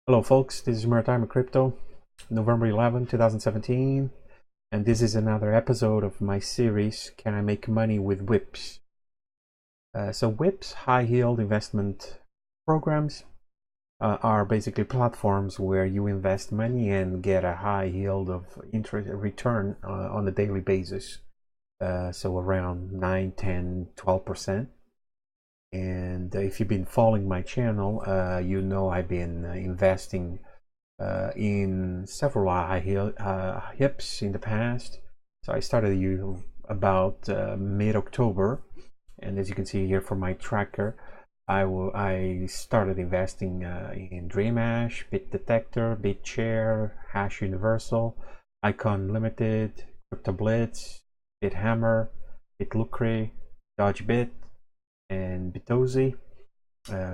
Hello folks, this is Maritime Crypto, November 11, 2017, and this is another episode of my series, Can I Make Money with HYIPs? So HYIPs, high yield investment programs, are basically platforms where you invest money and get a high yield of interest return on a daily basis. So around 9, 10, 12%. And if you've been following my channel, you know I've been investing in several HYIPs in the past. So I started about mid-October, and as you can see here from my tracker, I started investing in DreamHash, BitDetector, BitShare, Hash Universal, Icon Limited, CryptoBlitz, BitHammer, BitLucre, DodgeBit, and Bitozi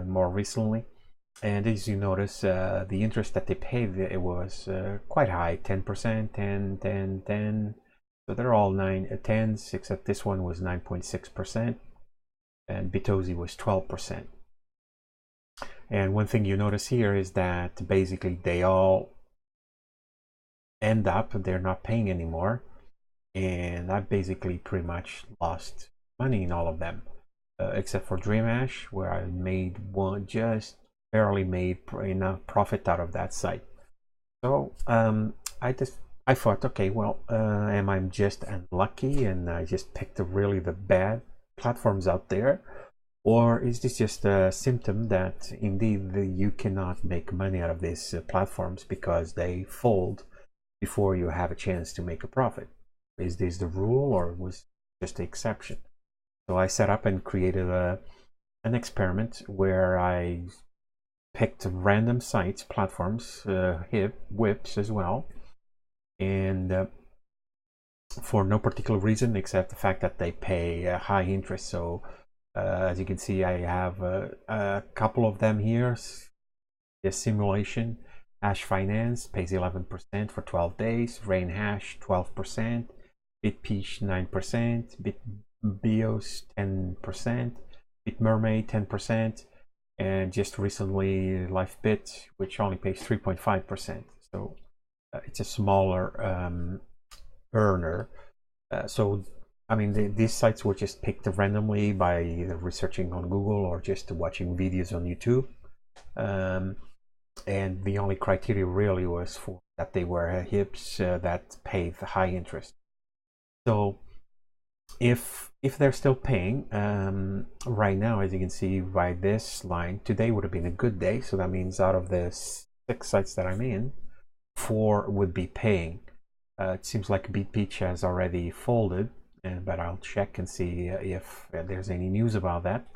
more recently. And as you notice, the interest that they paid, it was quite high, 10%, 10, 10, 10. So they're all 10s, except this one was 9.6%, and Bitozi was 12%. And one thing you notice here is that basically they all end up, they're not paying anymore. And I've basically pretty much lost money in all of them, except for DreamHash, where I made just barely made enough profit out of that site. So I thought, okay, well, am I just unlucky and I just picked the bad platforms out there, or is this just a symptom that indeed you cannot make money out of these platforms because they fold before you have a chance to make a profit? Is this the rule, or was just the exception? So I set up and created an experiment where I picked random sites, platforms, HYIPs as well, and for no particular reason except the fact that they pay high interest. So as you can see, I have a couple of them here. The simulation, Hash Finance pays 11% for 12 days, Rain Hash 12%, BitPeach 9%, BitBios 10%, BitMermaid 10%, and just recently LifeBit, which only pays 3.5%. So it's a smaller earner. So I mean, these sites were just picked randomly by either researching on Google or just watching videos on YouTube. And the only criteria really was for that they were HYIPs that paid high interest. So if they're still paying right now, as you can see by this line, today would have been a good day. So that means out of the 6 sites that I'm in, 4 would be paying. It seems like BitPeach has already folded, but I'll check and see if there's any news about that.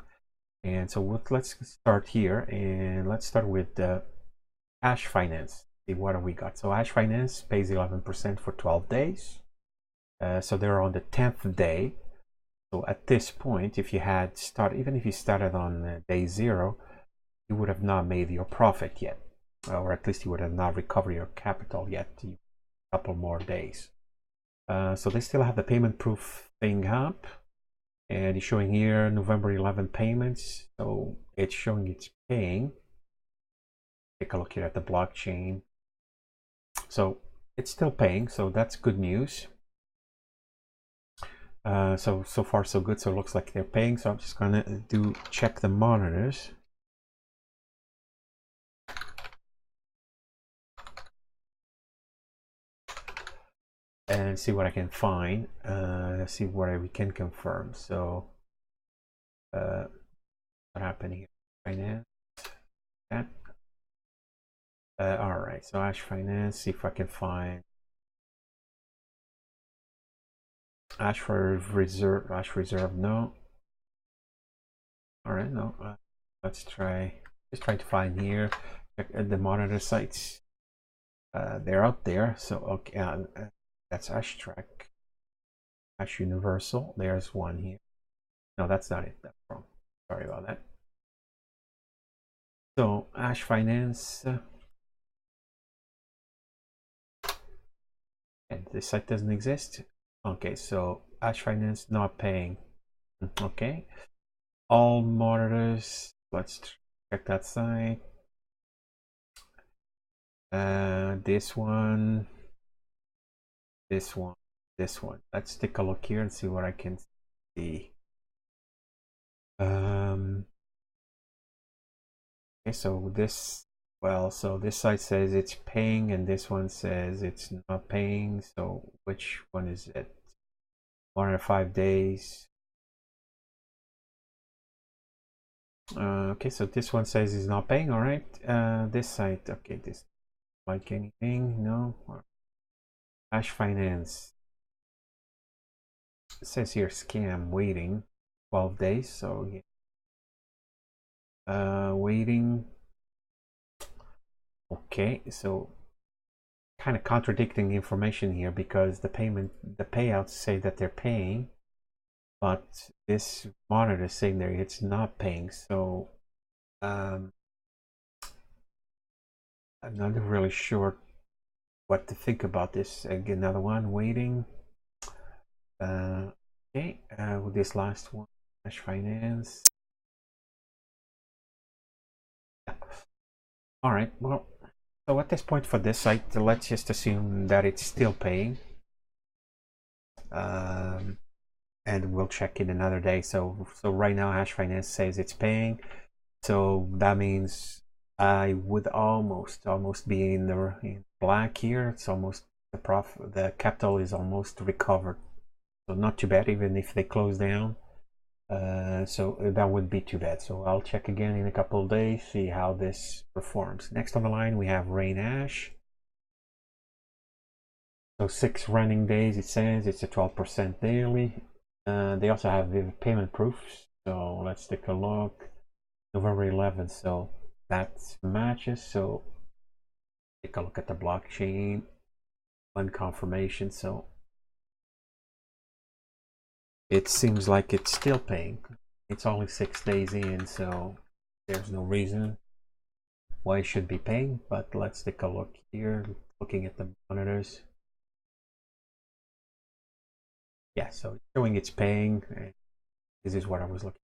And so let's start here, and let's start with Hash Finance. See what have we got. So Hash Finance pays 11% for 12 days. So they're on the 10th day. So at this point, if you had started, even if you started on day 0, you would have not made your profit yet, or at least you would have not recovered your capital yet. A couple more days. So they still have the payment proof thing up, and it's showing here November 11 payments. So it's showing it's paying. Take a look here at the blockchain. So it's still paying, so that's good news. So far so good. So it looks like they're paying. So I'm just gonna check the monitors. And see what I can find. See what we can confirm. So what happened here? Finance. That. All right. So Hash Finance. See if I can find Hash Reserve. Hash Reserve. No. All right. No. Let's try. Just trying to find here. Check the monitor sites. They're out there. So okay. That's Hash Track. Hash Universal. There's one here. No, that's not it. That's wrong. Sorry about that. So Hash Finance. And this site doesn't exist. Okay, so Hash Finance not paying. Okay. All monitors. Let's check that site. This one, this one, this one. Let's take a look here and see what I can see. Okay, so this, well, so this side says it's paying and this one says it's not paying. So which one is it? 105 days. Okay, so this one says it's not paying. All right. This side, okay, this like anything, no. Hash finance. It says here scam waiting 12 days. So yeah. Waiting. Okay, so kind of contradicting information here because the payouts say that they're paying, but this monitor is saying there it's not paying. So I'm not really sure what to think about this. Again, another one waiting. Okay, with this last one, Hash Finance. Yeah. All right, well, so at this point for this site, let's just assume that it's still paying. And we'll check it another day. So right now Hash Finance says it's paying. So that means I would almost be in black here. It's almost the capital is almost recovered. So not too bad, even if they close down. So that would be too bad. So I'll check again in a couple of days, see how this performs. Next on the line we have Rain Ash. So 6 running days, it says it's a 12% daily. They also have the payment proofs. So let's take a look. November 11th, so that matches. So take a look at the blockchain, one confirmation. So it seems like it's still paying. It's only 6 days in, so there's no reason why it should be paying. But let's take a look here, looking at the monitors. Yeah, so it's showing it's paying. This is what I was looking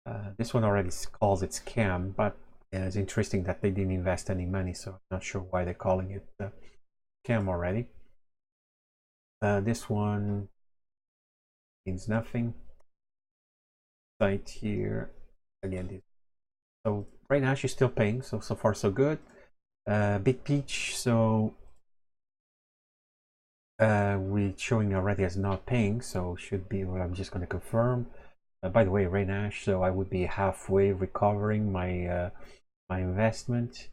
at. This one already calls it scam, but it's interesting that they didn't invest any money, so I'm not sure why they're calling it scam already. This one means nothing. Site here again. So right now she's still paying, so far so good. Big Peach, so we're showing already as not paying, so should be what I'm just going to confirm. By the way, Rain Ash, so I would be halfway recovering my my investment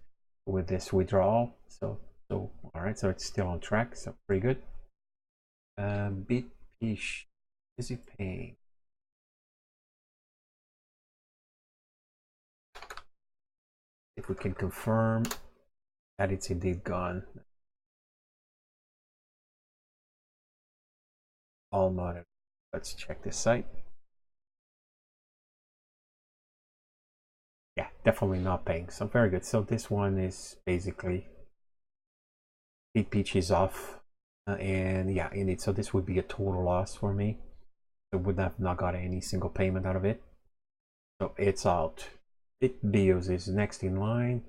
with this withdrawal. So all right, so it's still on track, so pretty good. Big Peach, is it paying? If we can confirm that it's indeed gone. All modded. Let's check this site. Yeah, definitely not paying. So very good. So this one is basically Big Peach is off. And yeah, indeed. So this would be a total loss for me. I would have not got any single payment out of it. So it's out. BitBios is next in line.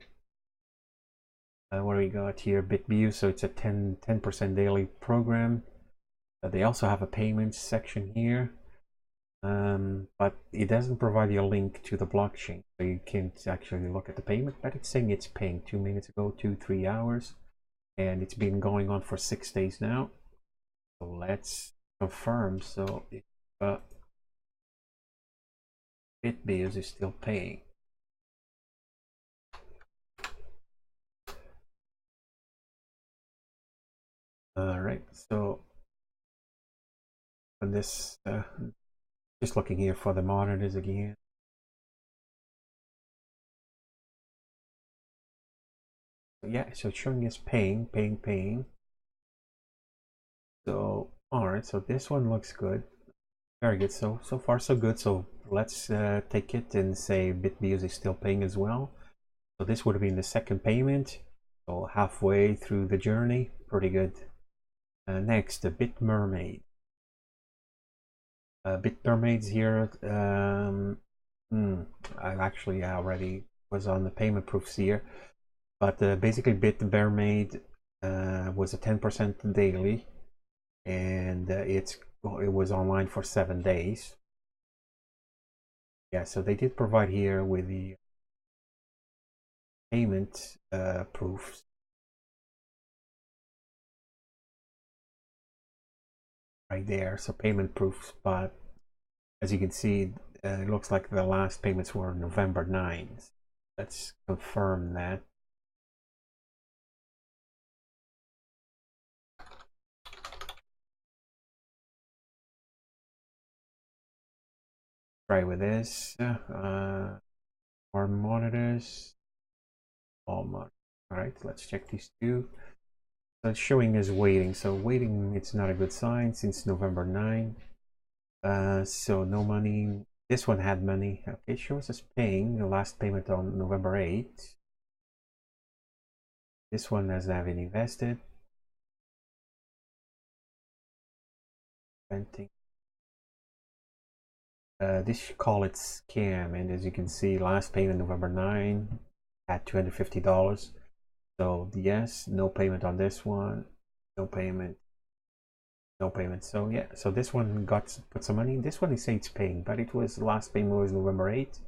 What do we got here? BitBios, so it's a 10% daily program. They also have a payments section here. But it doesn't provide you a link to the blockchain, so you can't actually look at the payment, but it's saying it's paying 2 minutes ago, 2-3 hours, and it's been going on for 6 days now. So let's confirm. So if BitBios is still paying. All right, so on this, just looking here for the monitors again. Yeah, so it's showing us paying. So all right, so this one looks good, very good. So far so good. So let's take it and say BitBios is still paying as well. So this would have been the second payment, so halfway through the journey, pretty good. Next, the BitMermaid. BitMermaid's here. I actually already was on the payment proofs here, But basically Bit Mermaid was a 10% daily, and it was online for 7 days. Yeah, so they did provide here with the payment proofs. Right there, so payment proofs, but as you can see, it looks like the last payments were November 9th. Let's confirm that. Try with this. Our monitors. All monitors. All right, let's check these two. So it's showing as waiting. So waiting, it's not a good sign since November 9. So no money. This one had money. Okay, it shows us paying the last payment on November 8. This one has been invested. Renting. This call it scam, and as you can see, last payment November 9 at $250. So yes, no payment on this one, no payment, no payment. So yeah, so this one put some money. This one is saying it's paying, but it was last payment was November 8,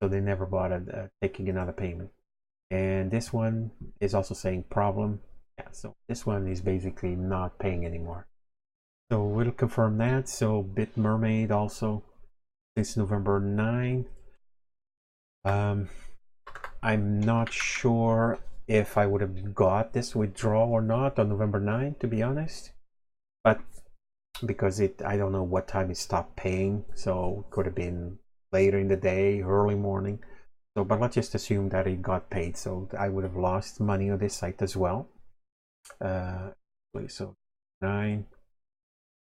so they never bothered taking another payment. And this one is also saying problem. Yeah, so this one is basically not paying anymore. So we'll confirm that. So Bit Mermaid also since November 9. I'm not sure if I would have got this withdrawal or not on November 9, to be honest, but because I don't know what time it stopped paying, so it could have been later in the day, early morning. So, but let's just assume that it got paid, so I would have lost money on this site as well. So 9,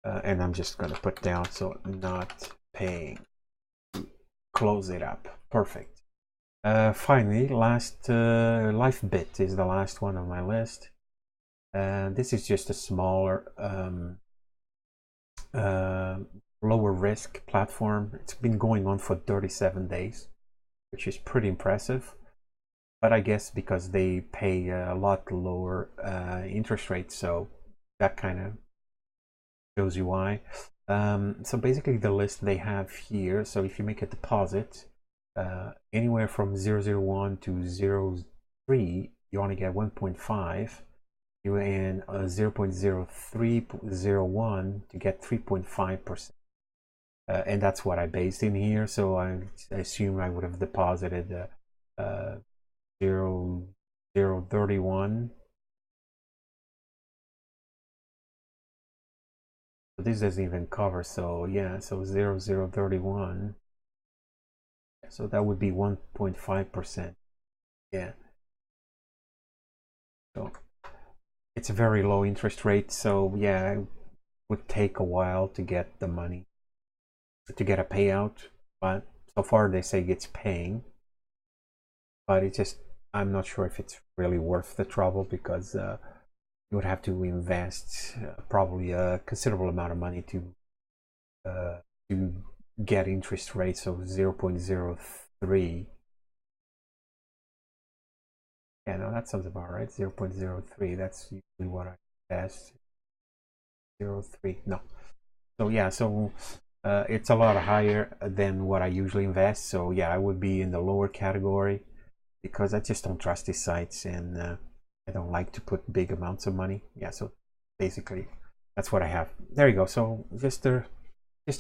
and I'm just gonna put down, so not paying. Close it up. Perfect. Finally, last LifeBit is the last one on my list. This is just a smaller, lower risk platform. It's been going on for 37 days, which is pretty impressive. But I guess because they pay a lot lower interest rates, so that kind of shows you why. So basically the list they have here, so if you make a deposit anywhere from 0.01 to 0.03, you only get 1.5. You and 0.0301 to get 3.5%. And that's what I based in here, so I assume I would have deposited 0.031. So this doesn't even cover, so yeah, so 0.031. So that would be 1.5%. Yeah. So it's a very low interest rate, so yeah, it would take a while to get the money, to get a payout, but so far they say it's paying. But it's just, I'm not sure if it's really worth the trouble, because you would have to invest probably a considerable amount of money to get interest rates of 0.03. Yeah, no, that sounds about right. 0.03. That's usually what I invest. 0.03. No. So yeah, so it's a lot higher than what I usually invest. So yeah, I would be in the lower category, because I just don't trust these sites, and I don't like to put big amounts of money. Yeah, so basically that's what I have. There you go. So just to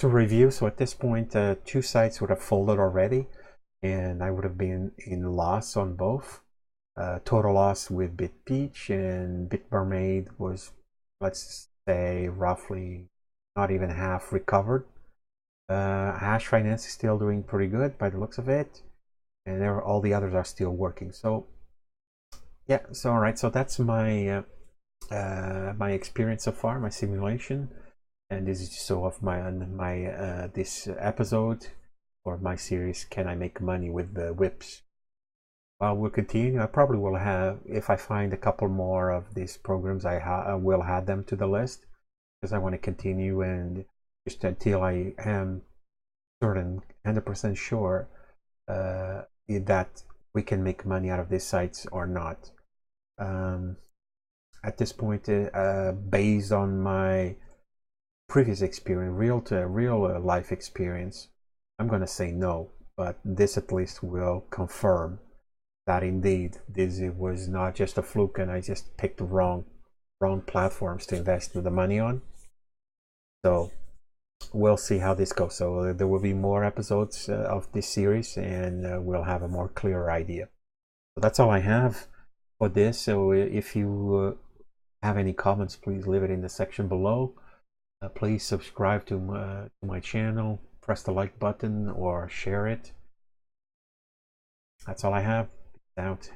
review, so at this point 2 sites would have folded already, and I would have been in loss on both. Total loss with BitPeach, and BitMermaid was, let's say, roughly not even half recovered. Hash Finance is still doing pretty good by the looks of it, and all the others are still working. So yeah, so all right, so that's my my experience so far, my simulation, and this is just so of my this episode or my series, Can I Make Money with the Hyips? We'll continue. I probably will have, if I find a couple more of these programs, I will add them to the list, because I want to continue, and just until I am certain 100% sure that we can make money out of these sites or not. At this point, based on my previous experience, real life experience, I'm gonna say no. But this at least will confirm that indeed this was not just a fluke, and I just picked the wrong platforms to invest the money on. So we'll see how this goes. So there will be more episodes of this series, and we'll have a more clear idea. So that's all I have for this. So if you have any comments, please leave it in the section below. Please subscribe to my channel, press the like button, or share it. That's all I have. Peace out.